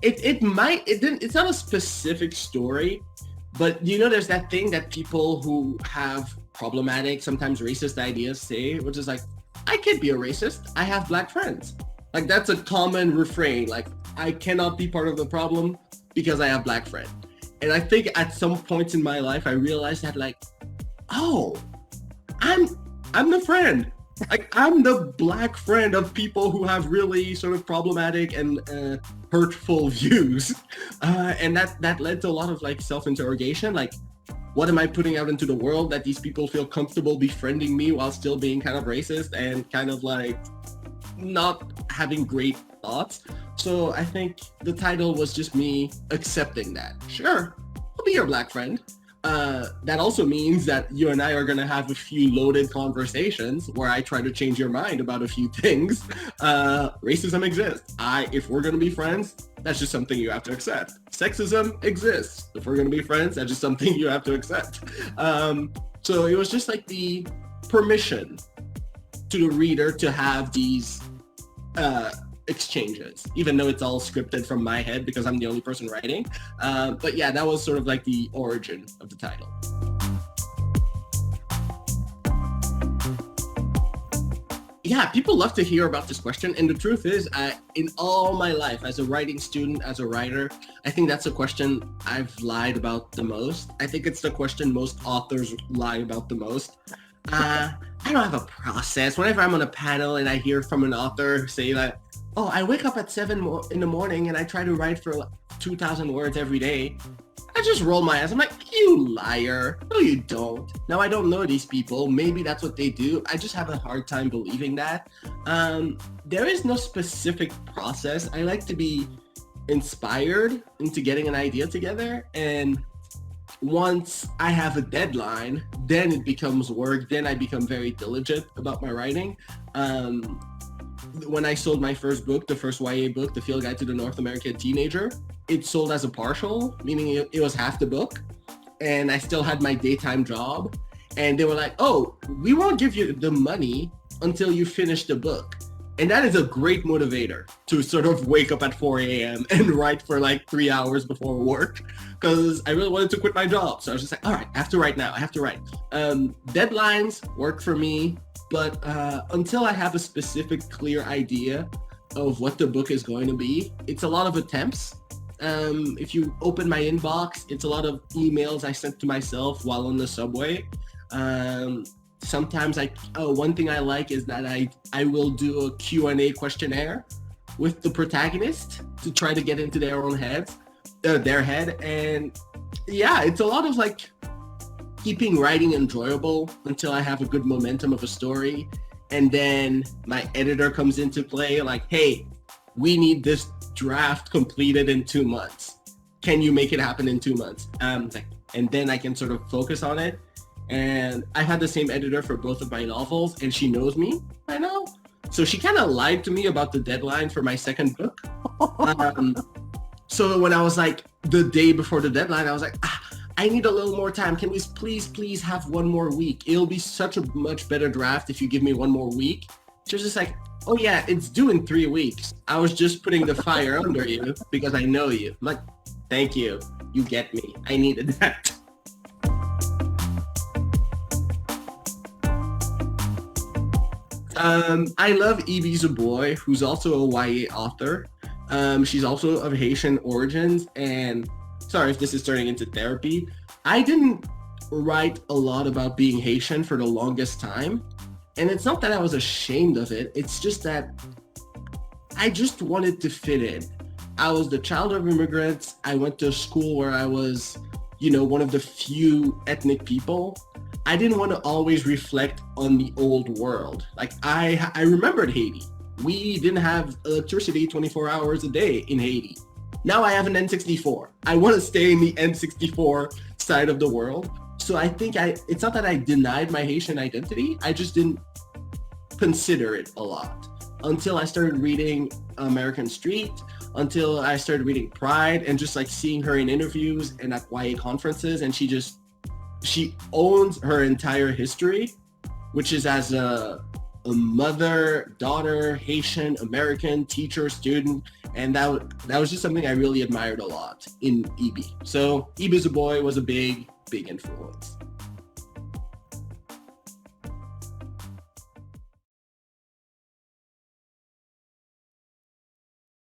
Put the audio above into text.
It's not a specific story, but there's that thing that people who have problematic, sometimes racist ideas say, which is like, I can't be a racist. I have black friends. Like, that's a common refrain. Like, I cannot be part of the problem because I have black friends. And I think at some points in my life, I realized that, like, oh, I'm the friend. Like, I'm the black friend of people who have really sort of problematic and hurtful views. And that led to a lot of, like, self-interrogation. Like, what am I putting out into the world that these people feel comfortable befriending me while still being kind of racist and kind of, like, not having great thoughts? So I think the title was just me accepting that. Sure, I'll be your black friend. That also means that you and I are going to have a few loaded conversations where I try to change your mind about a few things. Racism exists. If we're going to be friends, that's just something you have to accept. Sexism exists. If we're going to be friends, that's just something you have to accept. So it was just like the permission to the reader to have these exchanges, even though it's all scripted from my head because I'm the only person writing. But yeah, that was sort of like the origin of the title. Yeah, people love to hear about this question. And the truth is, in all my life, as a writing student, as a writer, I think that's a question I've lied about the most. I think it's the question most authors lie about the most. I don't have a process. Whenever I'm on a panel and I hear from an author say that, oh, I wake up at 7 in the morning and I try to write for 2,000 words every day, I just roll my eyes. I'm like, you liar. No, you don't. Now, I don't know these people. Maybe that's what they do. I just have a hard time believing that. There is no specific process. I like to be inspired into getting an idea together. And once I have a deadline, then it becomes work. Then I become very diligent about my writing. When I sold my first book, the first YA book, The Field Guide to the North American Teenager, it sold as a partial, meaning it was half the book. And I still had my daytime job. And they were like, oh, we won't give you the money until you finish the book. And that is a great motivator to sort of wake up at 4 a.m. and write for like 3 hours before work, because I really wanted to quit my job. So I was just like, all right, I have to write now. I have to write. Deadlines work for me, but until I have a specific, clear idea of what the book is going to be, it's a lot of attempts. If you open my inbox, it's a lot of emails I sent to myself while on the subway. Sometimes one thing I like is that I will do a Q&A questionnaire with the protagonist to try to get into their head. And yeah, it's a lot of like keeping writing enjoyable until I have a good momentum of a story. And then my editor comes into play like, hey, we need this draft completed in 2 months. Can you make it happen in 2 months? And then I can sort of focus on it. And I had the same editor for both of my novels, and she knows me by now. So she kind of lied to me about the deadline for my second book. So when I was like, the day before the deadline, I was like, I need a little more time. Can we please have 1 more week? It'll be such a much better draft if you give me 1 more week. She was just like, oh yeah, it's due in 3 weeks. I was just putting the fire under you because I know you. I'm like, thank you. You get me. I needed that. I love Evie Zaboy, who's also a YA author. She's also of Haitian origins, and sorry if this is turning into therapy. I didn't write a lot about being Haitian for the longest time, and it's not that I was ashamed of it. It's just that I just wanted to fit in. I was the child of immigrants. I went to a school where I was, one of the few ethnic people. I didn't want to always reflect on the old world. Like I remembered Haiti. We didn't have electricity 24 hours a day in Haiti. Now I have an N64. I want to stay in the N64 side of the world. So I think it's not that I denied my Haitian identity. I just didn't consider it a lot until I started reading American Street, until I started reading Pride and just like seeing her in interviews and at YA conferences. And she owns her entire history, which is as a a mother, daughter, Haitian, American, teacher, student, and that was just something I really admired a lot in EB. So EB as a boy was a big influence.